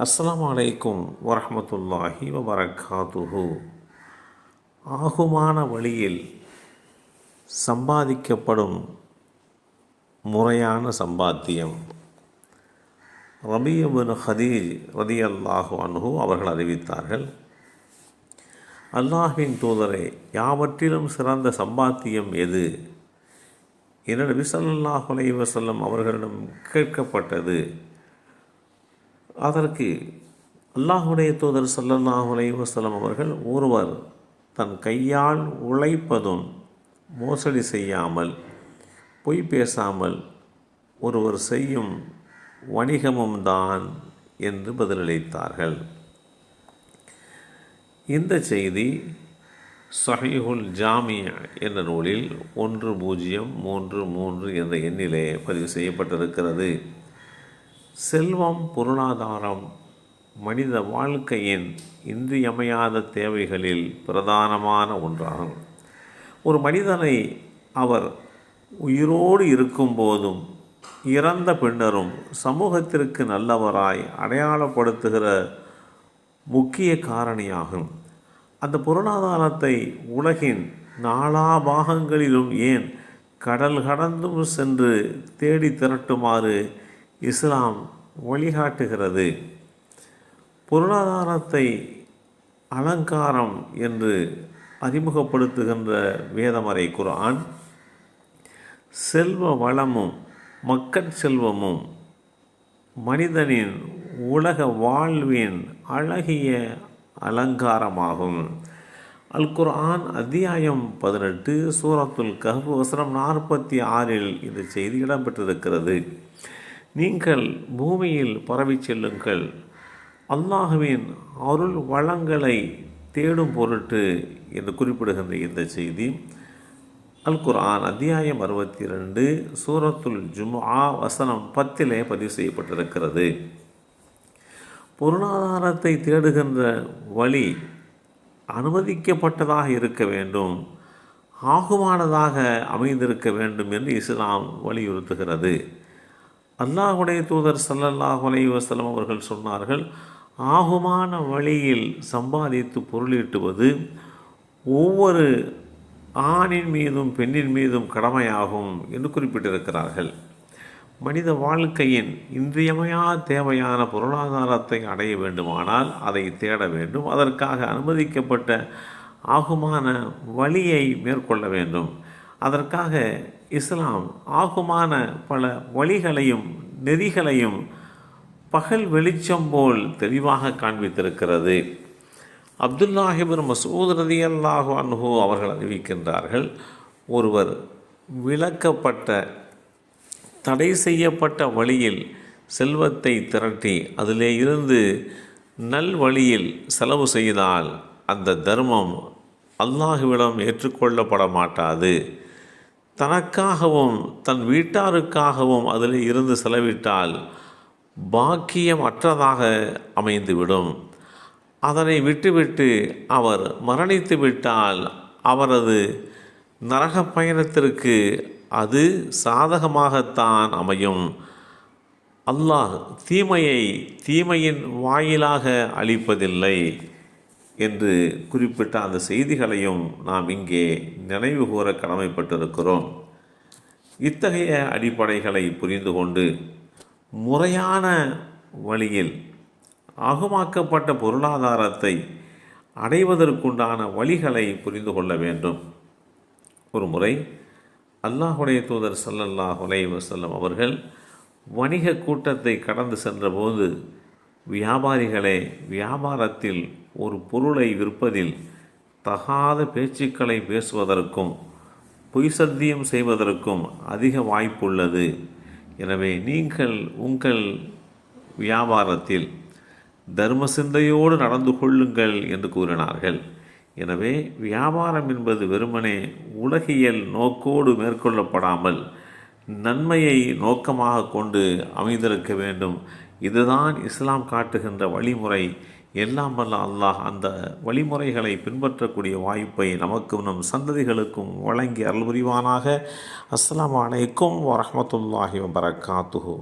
அஸ்ஸலாமு அலைக்கும் வரஹ்மத்துல்லாஹி வபரகாத்துஹு. ஆகுமான வழியில் சம்பாதிக்கப்படும் முறையான சம்பாத்தியம். ரபீ இப்னு ஹதீஜ் ரலியல்லாஹு அன்ஹு அவர்கள் அறிவித்தார்கள், அல்லாஹ்வின் தூதரே, யாவற்றிலும் சிறந்த சம்பாத்தியம் எது என நபி ஸல்லல்லாஹு அலைஹி வஸல்லம் அவர்களிடம் கேட்கப்பட்டது. அதற்கு அல்லாஹ்வுடைய தூதர் ஸல்லல்லாஹு அலைஹி வஸல்லம் அவர்கள், ஒருவர் தன் கையால் உழைப்பதும் மோசடி செய்யாமல் பொய் பேசாமல் ஒருவர் செய்யும் வணிகமும் தான் என்று பதிலளித்தார்கள். இந்த செய்தி ஸஹீஹுல் ஜாமி என்ற நூலில் 1033 என்ற எண்ணிலே பதிவு செய்யப்பட்டிருக்கிறது. செல்வம், பொருளாதாரம் மனித வாழ்க்கையின் இன்றியமையாத தேவைகளில் பிரதானமான ஒன்றாகும். ஒரு மனிதனை அவர் உயிரோடு இருக்கும் போதும் இறந்த பின்னரும் சமூகத்திற்கு நல்லவராய் அடையாளப்படுத்துகிற முக்கிய காரணியாகும். அந்த பொருளாதாரத்தை உலகின் நாலா பாகங்களிலும், ஏன் கடல் கடந்தும் சென்று தேடி திரட்டுமாறு இஸ்லாம் வழிகாட்டுகிறது. பொருளாதாரத்தை அலங்காரம் என்று அறிமுகப்படுத்துகின்ற வேதமறை குர்ஆன், செல்வ வளமும் மக்கட் செல்வமும் மனிதனின் உலக வாழ்வின் அழகிய அலங்காரமாகும். அல் குர்ஆன் அத்தியாயம் 18 சூரத்துல் கஹ்ஃப் வசனம் 46 இந்த செய்தி இடம்பெற்றிருக்கிறது. நீங்கள் பூமியில் பரவி செல்லுங்கள், அல்லாஹ்வின் அருள் வளங்களை தேடும் பொருட்டு என்று குறிப்பிடுகின்ற இந்த செய்தி அல் குர்ஆன் அத்தியாயம் 62 சூரத்துல் ஜும்ஆ வசனம் 10 பதிவு செய்யப்பட்டிருக்கிறது. பொருளாதாரத்தை தேடுகின்ற வழி அனுமதிக்கப்பட்டதாக இருக்க வேண்டும், ஆகுமானதாக அமைந்திருக்க வேண்டும் என்று இஸ்லாம் வலியுறுத்துகிறது. அல்லாஹ்வுடைய தூதர் ஸல்லல்லாஹு அலைஹி வஸல்லம் அவர்கள் சொன்னார்கள், ஆகுமான வழியில் சம்பாதித்து பொருளீட்டுவது ஒவ்வொரு ஆணின் மீதும் பெண்ணின் மீதும் கடமையாகும் என்று குறிப்பிட்டிருக்கிறார்கள். மனித வாழ்க்கையின் இன்றியமையா தேவையான பொருளாதாரத்தை அடைய வேண்டுமானால் அதை தேட வேண்டும். அதற்காக அனுமதிக்கப்பட்ட ஆகுமான வழியை மேற்கொள்ள வேண்டும். அதற்காக இஸ்லாம் ஆகுமான பல வழிகளையும் நெறிகளையும் பகல் வெளிச்சம் போல் தெளிவாக காண்பித்திருக்கிறது. அப்துல்லாஹ் இப்னு மஸ்ஊத் ரலியல்லாஹு அன்ஹு அவர்கள் அறிவிக்கின்றார்கள், ஒருவர் விலக்கப்பட்ட தடை செய்யப்பட்ட வழியில் செல்வத்தை திரட்டி அதிலே இருந்து நல் வழியில் செலவு செய்தால் அந்த தர்மம் அல்லாஹ்விடம் ஏற்றுக்கொள்ளப்பட மாட்டாது. தனக்காகவும் தன் வீட்டாருக்காகவும் அதில் இருந்து செலவிட்டால் பாக்கியம் அற்றதாக அமைந்துவிடும். அதனை விட்டுவிட்டு அவர் மரணித்து விட்டால் அவரது நரக பயணத்திற்கு அது சாதகமாகத்தான் அமையும். அல்லாஹ் தீமையை தீமையின் வாயிலாக அளிப்பதில்லை என்று குறிப்பிட்ட அந்த செய்திகளையும் நாம் இங்கே நினைவு கூற கடமைப்பட்டிருக்கிறோம். இத்தகைய அடிப்படைகளை புரிந்து கொண்டு முறையான வழியில் ஆகுமாக்கப்பட்ட பொருளாதாரத்தை அடைவதற்குண்டான வழிகளை புரிந்து கொள்ள வேண்டும். ஒரு முறை அல்லாஹ்வுடைய தூதர் ஸல்லல்லாஹு அலைஹி வஸல்லம் அவர்கள் வணிக கூட்டத்தை கடந்து சென்றபோது, வியாபாரிகளே, வியாபாரத்தில் ஒரு பொருளை விற்பதில் தகாத பேச்சுக்களை பேசுவதற்கும் பொய் சத்தியம் செய்வதற்கும் அதிக வாய்ப்புள்ளது. எனவே நீங்கள் உங்கள் வியாபாரத்தில் தர்ம சிந்தையோடு நடந்து கொள்ளுங்கள் என்று கூறினார்கள். எனவே வியாபாரம் என்பது வெறுமனே உலகியல் நோக்கோடு மேற்கொள்ளப்படாமல் நன்மையை நோக்கமாக கொண்டு அமைந்திருக்க வேண்டும். இதுதான் இஸ்லாம் காட்டுகின்ற வழிமுறை. எல்லாம் வல்ல அல்லாஹ் அந்த வழிமுறைகளை பின்பற்றக்கூடிய வாய்ப்பை நமக்கும் நம் சந்ததிகளுக்கும் வழங்கி அருள் புரிவானாக. அஸ்ஸலாமு அலைக்கும் வரஹ்மத்துல்லாஹி வபரகாத்துஹு.